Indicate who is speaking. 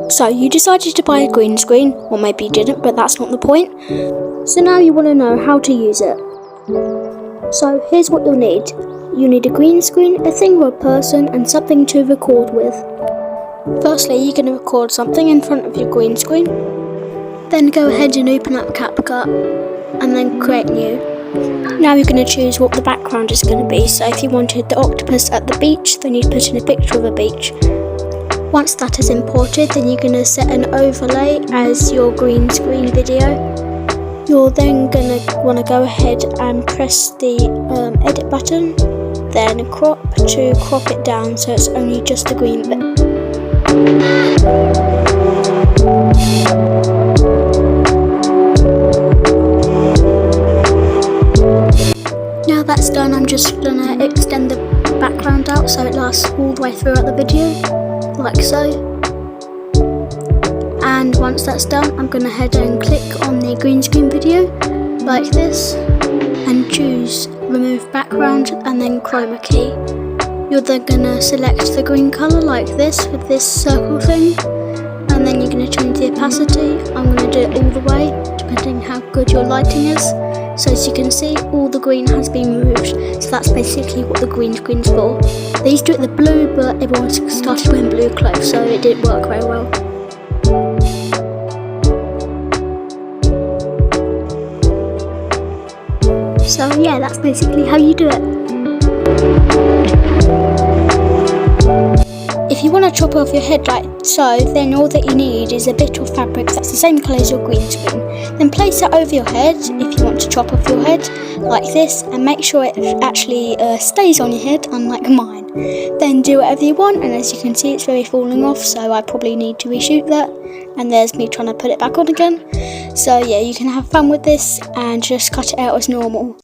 Speaker 1: So you decided to buy a green screen, or maybe you didn't, but that's not the point. So now you want to know how to use it. So here's what you'll need. You need a green screen, a thing or a person, and something to record with. Firstly, you're going to record something in front of your green screen. Then go ahead and open up Capcut, and then create new. Now you're going to choose what the background is going to be. So if you wanted the octopus at the beach, then you'd put in a picture of a beach. Once that is imported, then you're going to set an overlay as your green screen video. You're then going to want to go ahead and press the edit button, then crop to crop it down so it's only just the green bit. Now that's done, I'm just going to extend the background out so it lasts all the way throughout the video, like so. And once that's done, I'm going to head and click on the green screen video, like this, and choose remove background and then chroma key. You're then going to select the green colour like this with this circle thing, and then you're going to change the opacity. I'm going to do it all the way, depending how good your lighting is. So as you can see, all the green has been removed, so that's basically what the green screen's for. They used to do it the blue, but everyone started wearing blue clothes, so it didn't work very well. So yeah, that's basically how you do it. If you want to chop off your head like so, then all that you need is a bit of fabric that's the same colour as your green screen. Then place it over your head if you want to chop off your head, like this, and make sure it actually stays on your head, unlike mine. Then do whatever you want, and as you can see it's very falling off, so I probably need to reshoot that. And there's me trying to put it back on again. So yeah, you can have fun with this and just cut it out as normal.